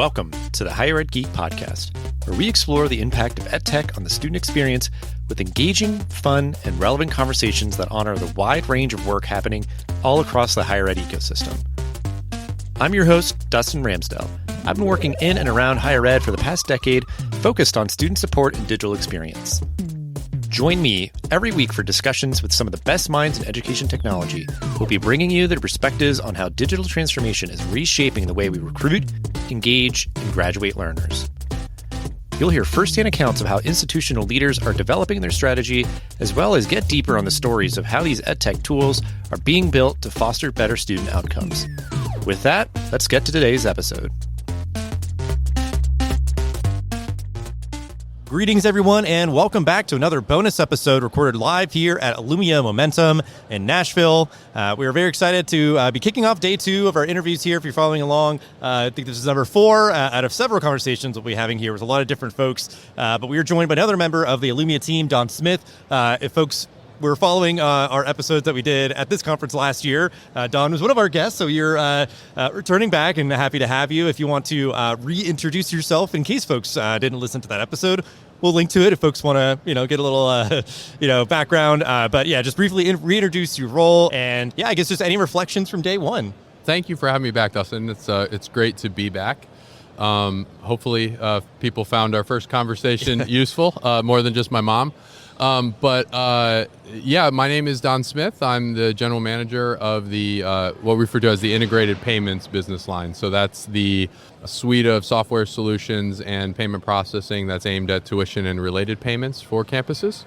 Welcome to the Higher Ed Geek Podcast, where we explore the impact of EdTech on the student experience with engaging, fun, and relevant conversations that honor the wide range of work happening all across the higher ed ecosystem. I'm your host, Dustin Ramsdell. I've been working in and around higher ed for the past decade, focused on student support and digital experience. Join me every week for discussions with some of the best minds in education technology. We'll be bringing you their perspectives on how digital transformation is reshaping the way we recruit, engage, and graduate learners. You'll hear firsthand accounts of how institutional leaders are developing their strategy, as well as get deeper on the stories of how these EdTech tools are being built to foster better student outcomes. With that, let's get to today's episode. Greetings, everyone, and welcome back to another bonus episode recorded live here at Illumia Momentum in Nashville. We are very excited to be kicking off day 2 of our interviews here. If you're following along, I think this is number 4 out of several conversations we'll be having here with a lot of different folks. But we are joined by another member of the Illumia team, Don Smith. If folks were following our episodes that we did at this conference last year, Don was one of our guests, so you're returning back and happy to have you. If you want to reintroduce yourself, in case folks didn't listen to that episode, we'll link to it if folks want to, get a little, background. But yeah, just briefly reintroduce your role, and yeah, I guess just any reflections from day 1. Thank you for having me back, Dustin. It's great to be back. Hopefully, people found our first conversation useful, more than just my mom. My name is Don Smith. I'm the general manager of the what we refer to as the integrated payments business line. So that's the suite of software solutions and payment processing that's aimed at tuition and related payments for campuses.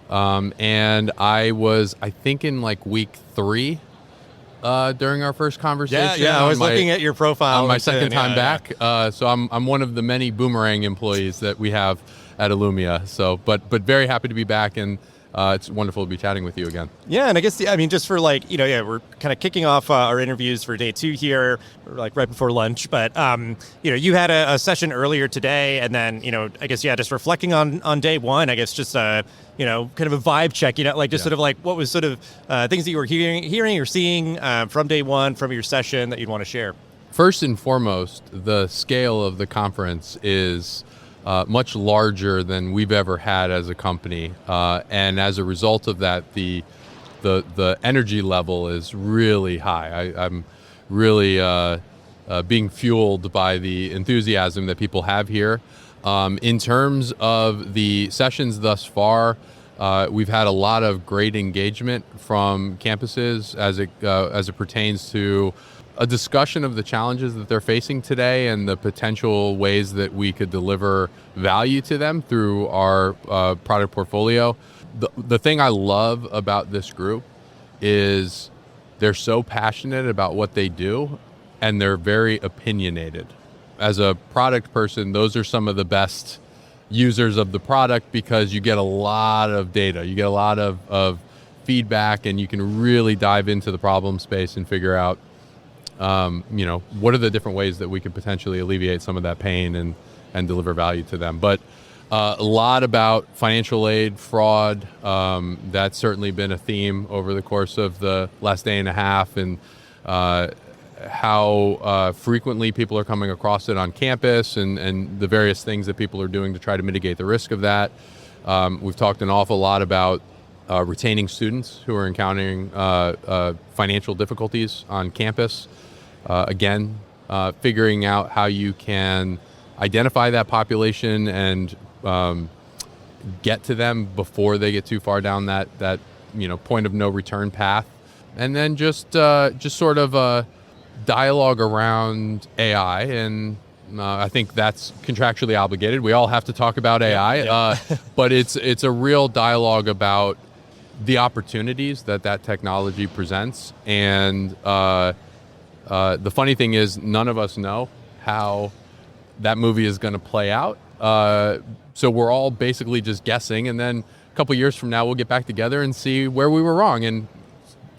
And I was, I think, in week 3 during our first conversation. Yeah, I was looking at your profile on my second time back. So I'm one of the many boomerang employees that we have at Illumia. So, but very happy to be back, and it's wonderful to be chatting with you again. Yeah, and I guess just for we're kind of kicking off our interviews for day 2 here, right before lunch. But you had a session earlier today, and then I guess just reflecting on day 1. I guess just kind of a vibe check. Sort of what was sort of things that you were hearing or seeing from day 1 from your session that you'd want to share. First and foremost, the scale of the conference is much larger than we've ever had as a company, and as a result of that, the energy level is really high. I'm really being fueled by the enthusiasm that people have here. In terms of the sessions thus far, we've had a lot of great engagement from campuses as it pertains to a discussion of the challenges that they're facing today and the potential ways that we could deliver value to them through our product portfolio. The thing I love about this group is they're so passionate about what they do, and they're very opinionated. As a product person, those are some of the best users of the product because you get a lot of data, you get a lot of feedback, and you can really dive into the problem space and figure out what are the different ways that we could potentially alleviate some of that pain and deliver value to them. But a lot about financial aid, fraud, that's certainly been a theme over the course of the last day and a half, and how frequently people are coming across it on campus, and the various things that people are doing to try to mitigate the risk of that. We've talked an awful lot about retaining students who are encountering financial difficulties on campus. Again, figuring out how you can identify that population and get to them before they get too far down that point of no return path, and then just sort of a dialogue around AI. And I think that's contractually obligated. We all have to talk about AI, but it's a real dialogue about the opportunities that technology presents. And the funny thing is, none of us know how that movie is going to play out. So we're all basically just guessing. And then a couple years from now, we'll get back together and see where we were wrong and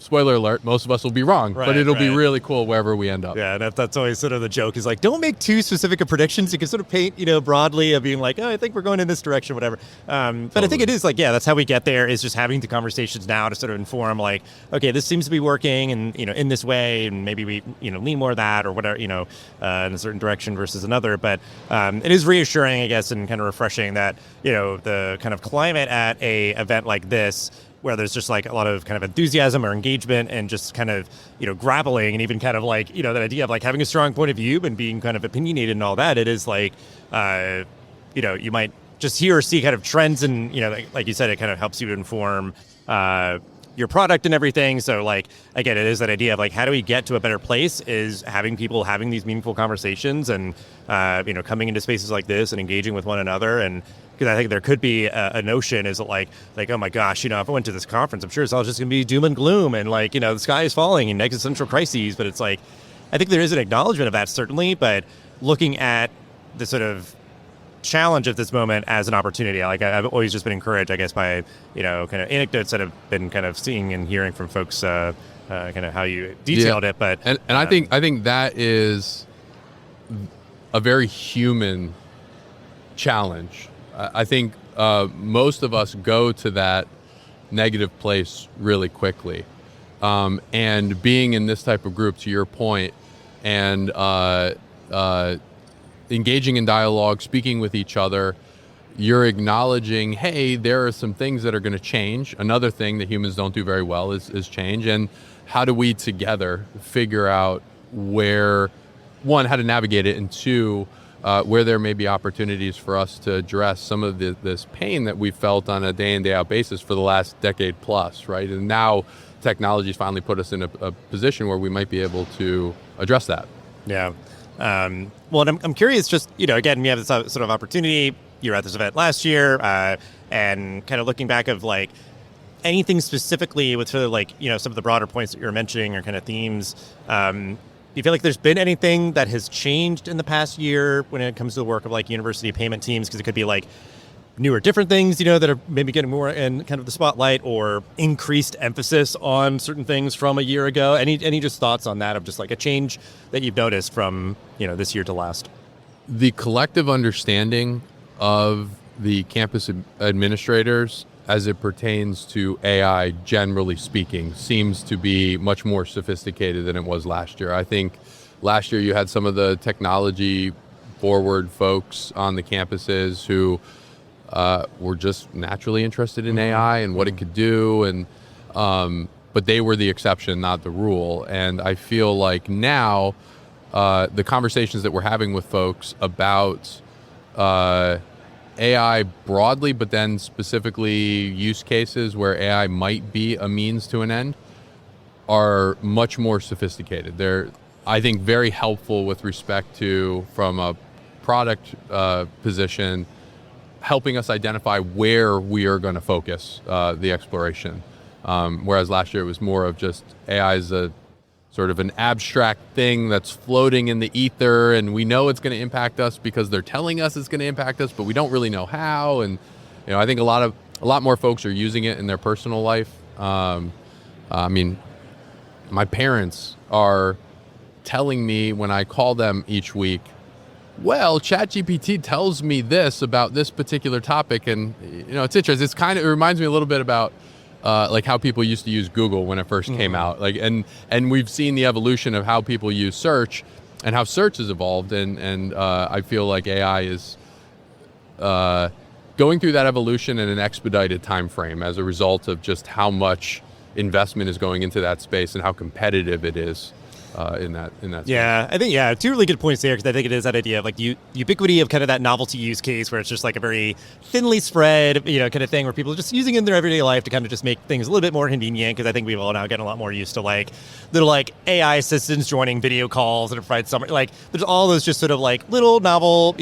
spoiler alert, most of us will be wrong, but it'll be right. really cool wherever we end up. Yeah, and that's always sort of the joke is like, don't make too specific of predictions. You can sort of paint, broadly of being like, oh, I think we're going in this direction, whatever. But I think it is like, yeah, that's how we get there, is just having the conversations now to sort of inform like, okay, this seems to be working and, in this way, and maybe we, lean more of that or whatever, in a certain direction versus another. But it is reassuring, I guess, and kind of refreshing that, the kind of climate at a event like this, where there's just like a lot of kind of enthusiasm or engagement and just kind of, grappling, and even kind of like, that idea of like having a strong point of view and being kind of opinionated and all that. It is like, you might just hear or see kind of trends and, like you said, it kind of helps you inform your product and everything. So like, again, it is that idea of like, how do we get to a better place, is having people having these meaningful conversations and, coming into spaces like this and engaging with one another. And because I think there could be a notion is like, oh my gosh, if I went to this conference, I'm sure it's all just going to be doom and gloom and like, the sky is falling and existential crises. But it's like, I think there is an acknowledgement of that, certainly. But looking at the sort of challenge at this moment as an opportunity, like I've always just been encouraged, I guess, by, kind of anecdotes that have been kind of seeing and hearing from folks, kind of how you detailed it. But and I think that is a very human challenge. I think most of us go to that negative place really quickly. And being in this type of group, to your point, and engaging in dialogue, speaking with each other, you're acknowledging, hey, there are some things that are going to change. Another thing that humans don't do very well is change. And how do we together figure out where, one, how to navigate it, and two, where there may be opportunities for us to address some of this pain that we felt on a day in, day out basis for the last decade plus, right? And now technology's finally put us in a position where we might be able to address that. Yeah. Well, and I'm curious, just, again, we have this sort of opportunity. You were at this event last year, and kind of looking back of like anything specifically with sort of like, some of the broader points that you're mentioning or kind of themes. Do you feel like there's been anything that has changed in the past year when it comes to the work of like university payment teams? Because it could be like new or different things, that are maybe getting more in kind of the spotlight, or increased emphasis on certain things from a year ago. Any just thoughts on that, of just like a change that you've noticed from, this year to last? The collective understanding of the campus administrators as it pertains to AI, generally speaking, seems to be much more sophisticated than it was last year. I think last year you had some of the technology forward folks on the campuses who were just naturally interested in AI and what it could do, and but they were the exception, not the rule. And I feel like now the conversations that we're having with folks about AI broadly, but then specifically use cases where AI might be a means to an end, are much more sophisticated. They're, I think, very helpful with respect to, from a product position, helping us identify where we are going to focus the exploration. Whereas last year it was more of just AI is a sort of an abstract thing that's floating in the ether, and we know it's going to impact us because they're telling us it's going to impact us, but we don't really know how. And I think a lot more folks are using it in their personal life. I mean, my parents are telling me when I call them each week, well, ChatGPT tells me this about this particular topic, and it's interesting. It reminds me a little bit about like how people used to use Google when it first came out. Like, and we've seen the evolution of how people use search and how search has evolved, and I feel like AI is going through that evolution in an expedited time frame as a result of just how much investment is going into that space and how competitive it is in that space. Yeah, I think, two really good points there, because I think it is that idea of like the ubiquity of kind of that novelty use case where it's just like a very thinly spread, kind of thing where people are just using it in their everyday life to kind of just make things a little bit more convenient, because I think we've all now gotten a lot more used to like little like AI assistants joining video calls and provide some, like there's all those just sort of like little novel,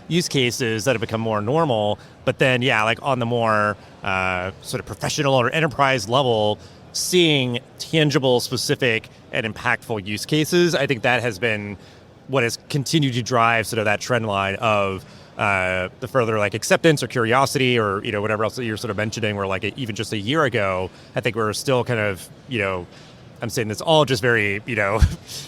use cases that have become more normal. But then, like on the more sort of professional or enterprise level, seeing tangible, specific, and impactful use cases, I think that has been what has continued to drive sort of that trend line of the further like acceptance or curiosity or, whatever else that you're sort of mentioning, where like even just a year ago, I think we were still kind of, I'm saying this all just very,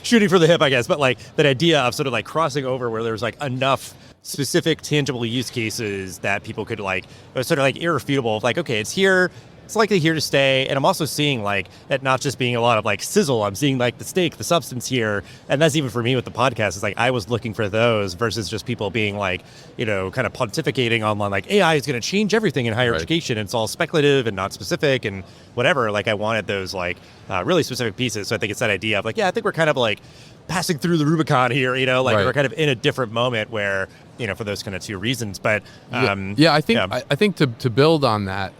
shooting for the hip, I guess, but like that idea of sort of like crossing over where there's like enough specific tangible use cases that people could like, sort of like irrefutable, like, okay, it's here. It's likely here to stay. And I'm also seeing like that not just being a lot of like sizzle, I'm seeing like the steak, the substance here. And that's even for me with the podcast. It's like I was looking for those versus just people being like, kind of pontificating on like AI is going to change everything in higher education. It's all speculative and not specific and whatever. Like I wanted those like really specific pieces. So I think it's that idea of like, I think we're kind of like passing through the Rubicon here, we're kind of in a different moment where, for those kind of two reasons. But I think to build on that,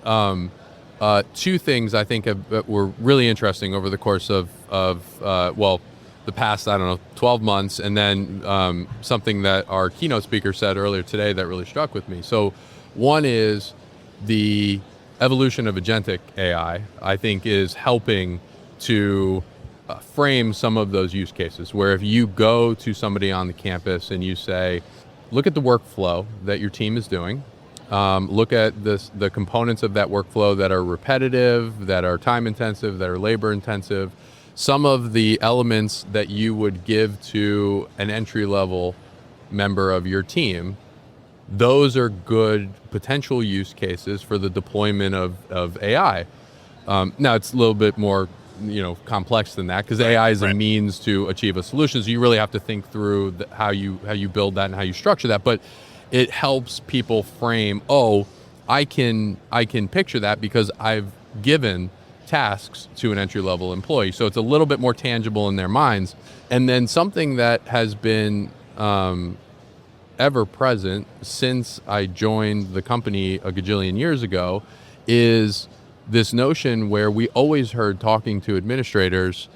two things I think were really interesting over the course of the past, 12 months, and then something that our keynote speaker said earlier today that really struck with me. So one is the evolution of agentic AI, I think, is helping to frame some of those use cases where if you go to somebody on the campus and you say, look at the workflow that your team is doing, look at the components of that workflow that are repetitive, that are time intensive, that are labor intensive. Some of the elements that you would give to an entry level member of your team, those are good potential use cases for the deployment of AI. Now it's a little bit more complex than that because AI is a means to achieve a solution. So you really have to think through how you build that and how you structure that. But it helps people frame, I can picture that because I've given tasks to an entry-level employee. So it's a little bit more tangible in their minds. And then something that has been ever present since I joined the company a gajillion years ago is this notion where we always heard talking to administrators,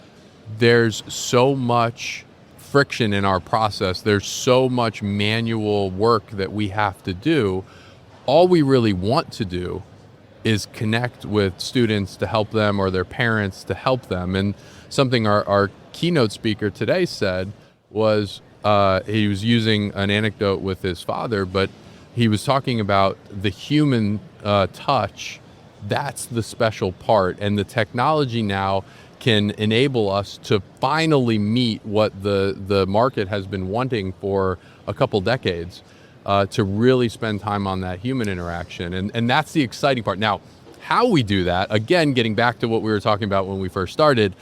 there's so much friction in our process. There's so much manual work that we have to do. All we really want to do is connect with students to help them or their parents to help them. And something our keynote speaker today said was he was using an anecdote with his father, but he was talking about the human touch. That's the special part. And the technology now can enable us to finally meet what the market has been wanting for a couple decades, to really spend time on that human interaction. And that's the exciting part. Now, how we do that, again, getting back to what we were talking about when we first started,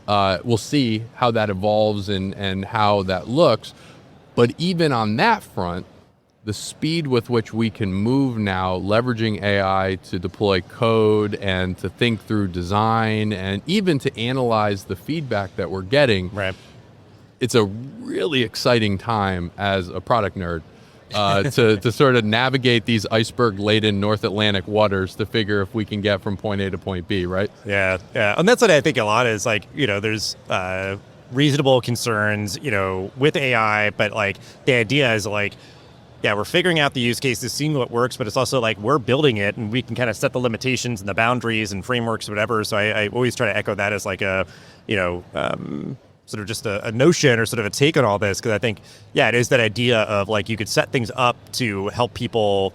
we'll see how that evolves and how that looks. But even on that front, the speed with which we can move now, leveraging AI to deploy code and to think through design and even to analyze the feedback that we're getting, it's a really exciting time as a product nerd to sort of navigate these iceberg-laden North Atlantic waters to figure if we can get from point A to point B, right? Yeah. And that's what I think a lot is like, there's reasonable concerns, with AI, but like the idea is like, we're figuring out the use cases, seeing what works, but it's also like we're building it and we can kind of set the limitations and the boundaries and frameworks, whatever. So I always try to echo that as like a, sort of just a notion or sort of a take on all this. Because I think, it is that idea of like you could set things up to help people,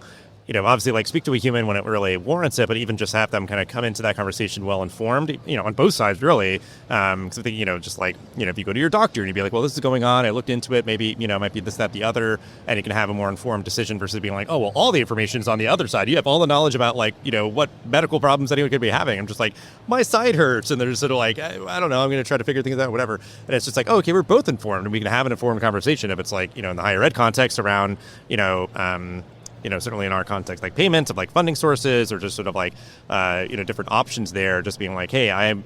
obviously like speak to a human when it really warrants it, but even just have them kind of come into that conversation well-informed, on both sides really. Because I think, just like, if you go to your doctor and you'd be like, well, this is going on, I looked into it, maybe, it might be this, that, the other, and you can have a more informed decision versus being like, oh, well, all the information is on the other side. You have all the knowledge about like, what medical problems anyone could be having. I'm just like, my side hurts. And they're just sort of like, I don't know, I'm going to try to figure things out, whatever. And it's just like, oh, okay, we're both informed and we can have an informed conversation if it's like, in the higher ed context around, certainly in our context, like payments of like funding sources or just sort of like, different options there, just being like, hey, I'm,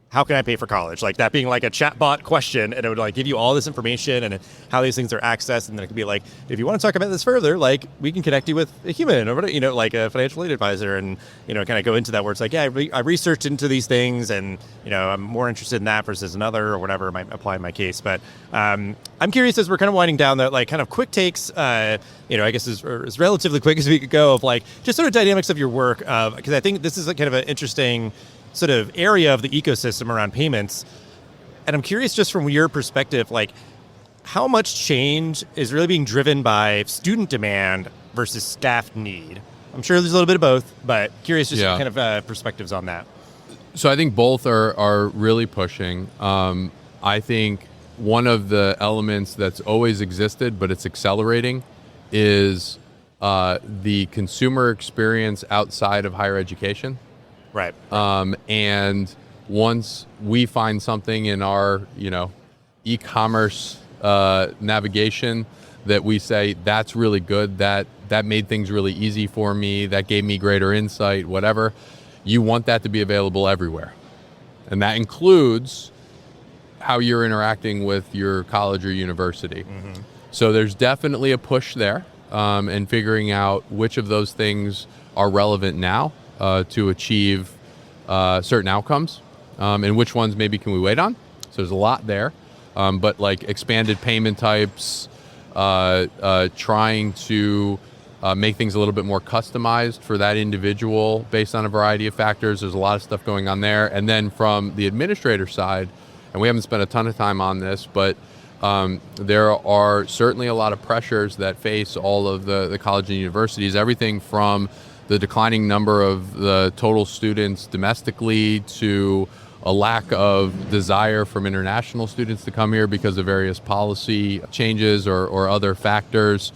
how can I pay for college? Like that being like a chatbot question, and it would like give you all this information and how these things are accessed. And then it could be like, if you want to talk about this further, like we can connect you with a human or, like a financial aid advisor and, kind of go into that where it's like, I researched into these things and, I'm more interested in that versus another or whatever might apply in my case. But I'm curious as we're kind of winding down that like kind of quick takes, I guess as relatively quick as we could go of like just sort of dynamics of your work. Because I think this is like kind of an interesting sort of area of the ecosystem around payments. And I'm curious just from your perspective, like how much change is really being driven by student demand versus staff need? I'm sure there's a little bit of both, but curious just kind of perspectives on that. So I think both are really pushing. I think one of the elements that's always existed, but it's accelerating, is the consumer experience outside of higher education. Right. And once we find something in our, e-commerce navigation that we say that's really good, that made things really easy for me, that gave me greater insight, whatever, you want that to be available everywhere. And that includes how you're interacting with your college or university. Mm-hmm. So there's definitely a push there, and figuring out which of those things are relevant now to achieve certain outcomes, and which ones maybe can we wait on. So there's a lot there, but like expanded payment types, trying to make things a little bit more customized for that individual based on a variety of factors. There's a lot of stuff going on there. And then from the administrator side, and we haven't spent a ton of time on this, but there are certainly a lot of pressures that face all of the college and universities, everything from the declining number of the total students domestically to a lack of desire from international students to come here because of various policy changes or other factors.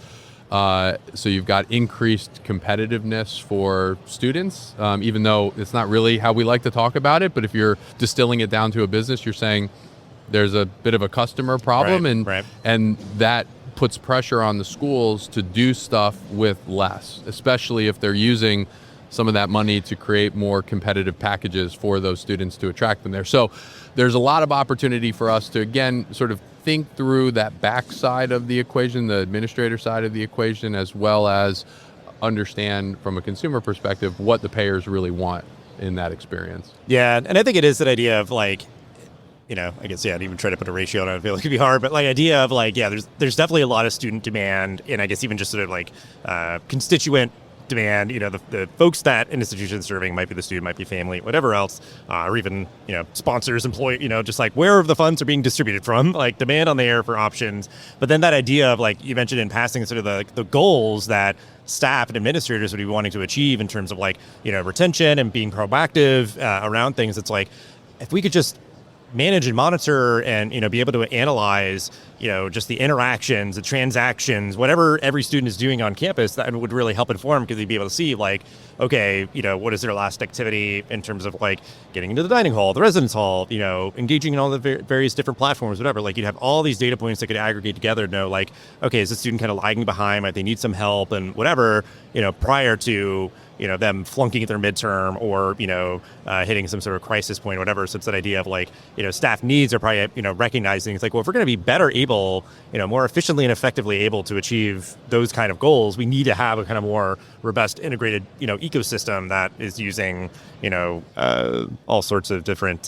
So you've got increased competitiveness for students, even though it's not really how we like to talk about it. But if you're distilling it down to a business, you're saying there's a bit of a customer problem, and that puts pressure on the schools to do stuff with less, especially if they're using some of that money to create more competitive packages for those students to attract them there. So there's a lot of opportunity for us to, again, sort of think through that back side of the equation, the administrator side of the equation, as well as understand from a consumer perspective what the payers really want in that experience. Yeah, and I think it is that idea of like, I guess, I'd even try to put a ratio on it. I feel like it'd be hard, but like idea of like, there's definitely a lot of student demand, and I guess even just sort of like constituent demand, the folks that an institution is serving might be the student, might be family, whatever else, or even, sponsors, employee, just like where the funds are being distributed from, like demand on the air for options. But then that idea of like you mentioned in passing, sort of the goals that staff and administrators would be wanting to achieve in terms of like, retention and being proactive around things. It's like, if we could just manage and monitor and, be able to analyze, just the interactions, the transactions, whatever every student is doing on campus, that would really help inform, because they'd be able to see like, okay, what is their last activity in terms of like getting into the dining hall, the residence hall, engaging in all the various different platforms, whatever. Like you'd have all these data points that could aggregate together to know like, okay, is the student kind of lagging behind? Might they need some help and whatever, prior to, them flunking their midterm or, hitting some sort of crisis point or whatever. So it's that idea of like, staff needs are probably, recognizing it's like, well, if we're going to be better able, more efficiently and effectively able to achieve those kind of goals, we need to have a kind of more robust integrated, ecosystem that is using, all sorts of different,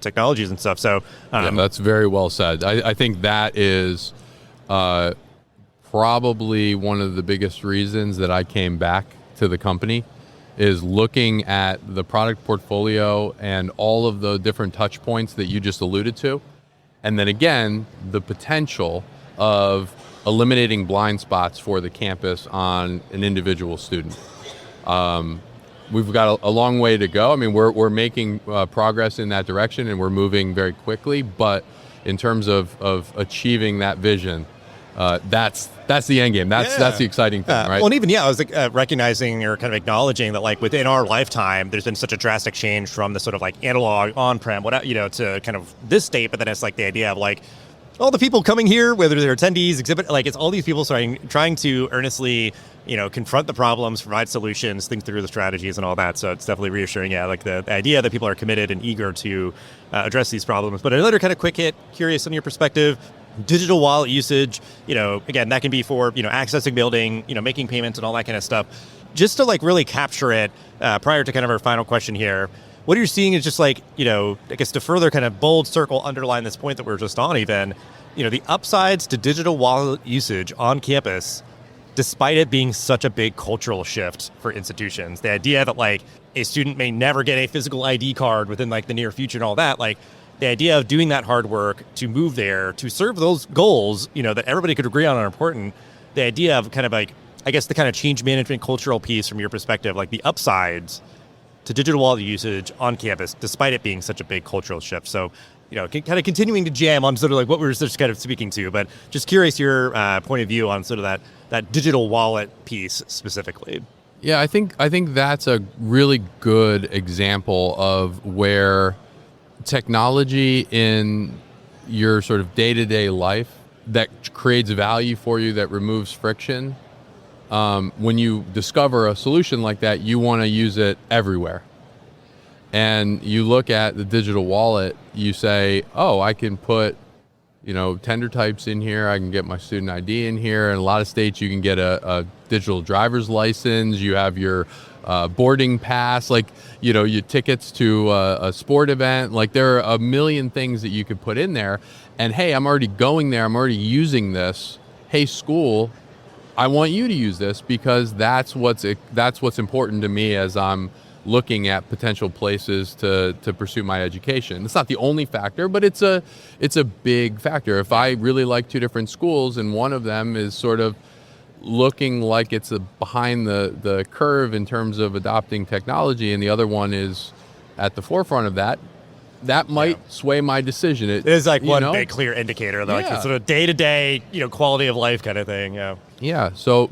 technologies and stuff. So that's very well said. I think that is probably one of the biggest reasons that I came back to the company, is looking at the product portfolio and all of the different touch points that you just alluded to. And then again, the potential of eliminating blind spots for the campus on an individual student. We've got a long way to go. I mean, we're making progress in that direction, and we're moving very quickly. But in terms of achieving that vision, that's the end game. That's the exciting thing, right? Well, and even I was like, recognizing or kind of acknowledging that like within our lifetime, there's been such a drastic change from the sort of like analog on-prem, to kind of this state. But then it's like the idea of like all the people coming here, whether they're attendees, exhibit, like it's all these people trying to earnestly, confront the problems, provide solutions, think through the strategies and all that. So it's definitely reassuring. Yeah, like the idea that people are committed and eager to address these problems. But another kind of quick hit, curious on your perspective. Digital wallet usage, again, that can be for, accessing building, making payments and all that kind of stuff. Just to like really capture it prior to kind of our final question here, what you're seeing is just like, I guess to further kind of bold circle, underline this point that we're just on even, the upsides to digital wallet usage on campus, despite it being such a big cultural shift for institutions. The idea that like a student may never get a physical ID card within like the near future and all that, like, the idea of doing that hard work to move there, to serve those goals, that everybody could agree on are important. The idea of kind of like, I guess the kind of change management cultural piece from your perspective, like the upsides to digital wallet usage on campus, despite it being such a big cultural shift. So, kind of continuing to jam on sort of like what we were just kind of speaking to, but just curious your point of view on sort of that digital wallet piece specifically. Yeah, I think that's a really good example of where technology in your sort of day-to-day life that creates value for you, that removes friction. When you discover a solution like that, you want to use it everywhere. And you look at the digital wallet, you say, oh, I can put, tender types in here. I can get my student ID in here. In a lot of states, you can get a digital driver's license. You have your boarding pass, like, your tickets to a sport event. Like, there are a million things that you could put in there. And hey, I'm already going there. I'm already using this. Hey, school, I want you to use this because that's what's important to me as I'm looking at potential places to pursue my education. It's not the only factor, but it's a big factor. If I really like two different schools and one of them is sort of looking like it's behind the curve in terms of adopting technology and the other one is at the forefront of that might sway my decision. It is like one big clear indicator, though, like sort of day-to-day, quality of life kind of thing. Yeah. Yeah. So,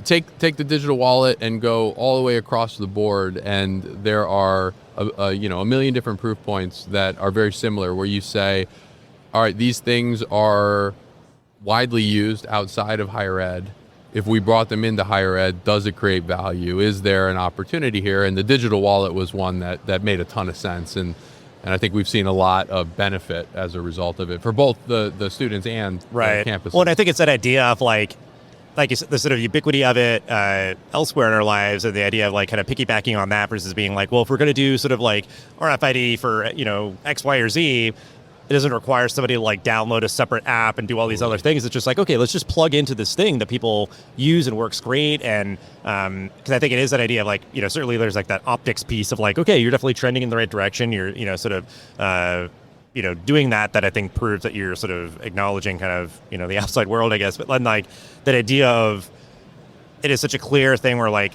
take the digital wallet and go all the way across the board, and there are a million different proof points that are very similar, where you say, all right, these things are widely used outside of higher ed. If we brought them into higher ed, does it create value? Is there an opportunity here? And the digital wallet was one that made a ton of sense, and I think we've seen a lot of benefit as a result of it for both the students and the campus. Well, and I think it's that idea of like you said, the sort of ubiquity of it elsewhere in our lives, and the idea of like kind of piggybacking on that versus being like, well, if we're going to do sort of like RFID for X, Y, or Z, it doesn't require somebody to like download a separate app and do all these other things. It's just like, okay, let's just plug into this thing that people use and works great. And because I think it is that idea of like, certainly there's like that optics piece of like, okay, you're definitely trending in the right direction. You're, sort of, doing that I think proves that you're sort of acknowledging kind of, the outside world, I guess. But then like that idea of it is such a clear thing where like,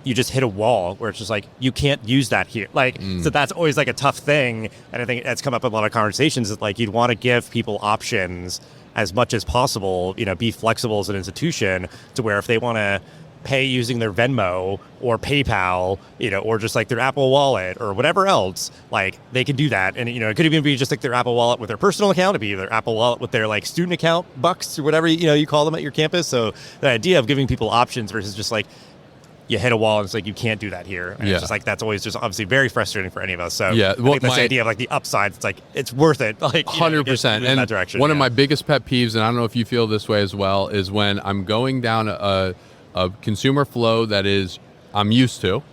you just hit a wall where it's just like, you can't use that here. Like, so that's always like a tough thing. And I think that's come up in a lot of conversations that like, you'd want to give people options as much as possible, be flexible as an institution to where if they want to pay using their Venmo or PayPal, or just like their Apple Wallet or whatever else, like they can do that. And, it could even be just like their Apple Wallet with their personal account. It'd be their Apple Wallet with their like student account bucks or whatever, you call them at your campus. So the idea of giving people options versus just like, you hit a wall and it's like, you can't do that here. And it's just like, that's always just obviously very frustrating for any of us. So I think that's the idea of like the upside. It's like, it's worth it. Like 100%. In that direction. One of my biggest pet peeves, and I don't know if you feel this way as well, is when I'm going down a consumer flow that is I'm used to,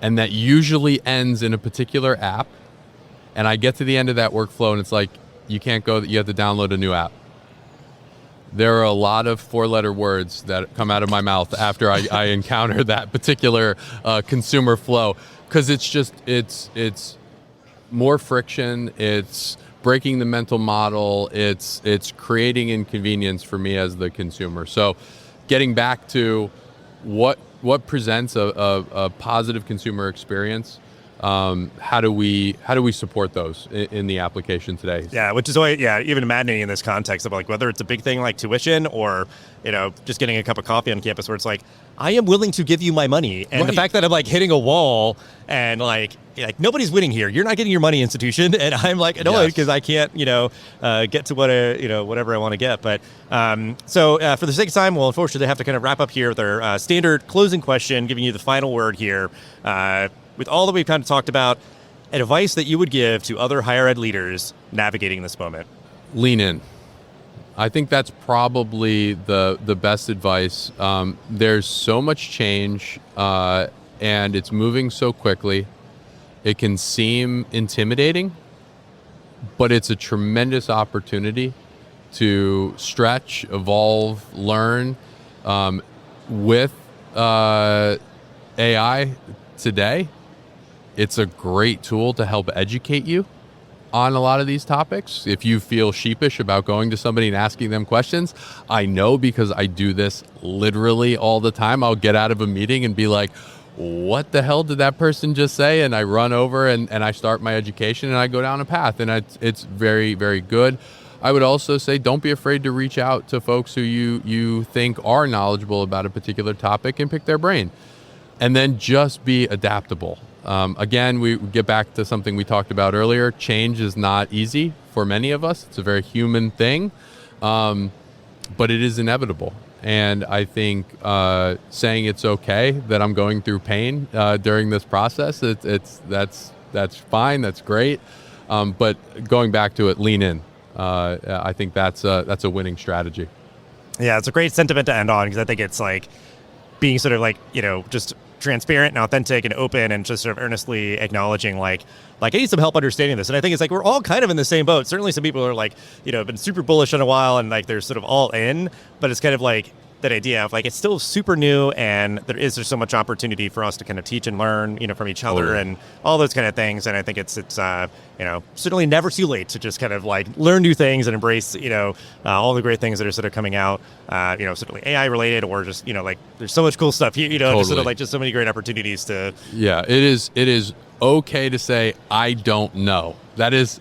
and that usually ends in a particular app. And I get to the end of that workflow and it's like, you can't go, you have to download a new app. There are a lot of four-letter words that come out of my mouth after I encounter that particular consumer flow, because it's more friction, it's breaking the mental model, it's creating inconvenience for me as the consumer. So getting back to what presents a positive consumer experience, how do we support those in the application today? Yeah, which is always, even maddening in this context of like whether it's a big thing like tuition or, just getting a cup of coffee on campus where it's like, I am willing to give you my money. And the fact that I'm like hitting a wall and like nobody's winning here. You're not getting your money, institution. And I'm like annoyed because I can't, get to what, whatever I want to get. But so for the sake of time, we'll unfortunately have to kind of wrap up here with our standard closing question, giving you the final word here. With all that we've kind of talked about, advice that you would give to other higher ed leaders navigating this moment? Lean in. I think that's probably the best advice. There's so much change, and it's moving so quickly. It can seem intimidating, but it's a tremendous opportunity to stretch, evolve, learn. With AI today, it's a great tool to help educate you on a lot of these topics. If you feel sheepish about going to somebody and asking them questions, I know because I do this literally all the time. I'll get out of a meeting and be like, what the hell did that person just say? And I run over and I start my education and I go down a path, and it's very, very good. I would also say don't be afraid to reach out to folks who you think are knowledgeable about a particular topic and pick their brain. And then just be adaptable. Again, we get back to something we talked about earlier. Change is not easy for many of us. It's a very human thing, but it is inevitable. And I think saying it's okay that I'm going through pain during this process, that's fine, that's great. But going back to it, lean in. I think that's a winning strategy. Yeah, it's a great sentiment to end on, because I think it's like being sort of like, just transparent and authentic and open and just sort of earnestly acknowledging like I need some help understanding this. And I think it's like we're all kind of in the same boat. Certainly some people are like, been super bullish on a while and like they're sort of all in, but it's kind of like that idea of like it's still super new, and there's so much opportunity for us to kind of teach and learn, from each other and all those kind of things. And I think it's certainly never too late to just kind of like learn new things and embrace all the great things that are sort of coming out, certainly AI related, or just like there's so much cool stuff here, Totally. just sort of like just so many great opportunities to. Yeah, it is okay to say I don't know. That is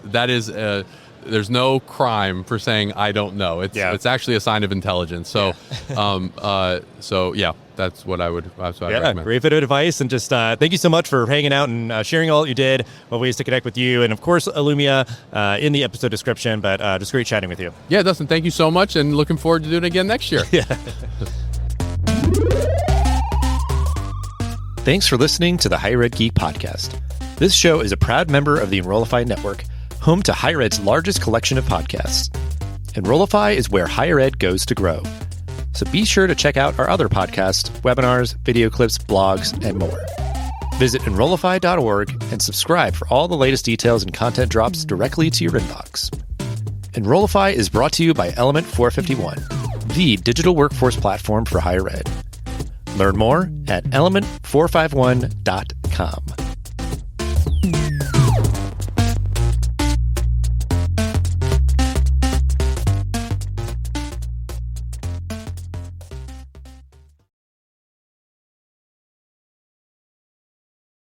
there's no crime for saying I don't know. It's actually a sign of intelligence. So, that's what I would recommend. Great bit of advice, and just thank you so much for hanging out and sharing all that you did. Ways to connect with you, and of course Illumia in the episode description. But just great chatting with you. Yeah, Dustin, thank you so much, and looking forward to doing it again next year. Thanks for listening to the Higher Ed Geek podcast. This show is a proud member of the Enrollify network, home to Higher Ed's largest collection of podcasts. Enrollify is where higher ed goes to grow. So be sure to check out our other podcasts, webinars, video clips, blogs, and more. Visit Enrollify.org and subscribe for all the latest details and content drops directly to your inbox. Enrollify is brought to you by Element 451, the digital workforce platform for higher ed. Learn more at element451.com.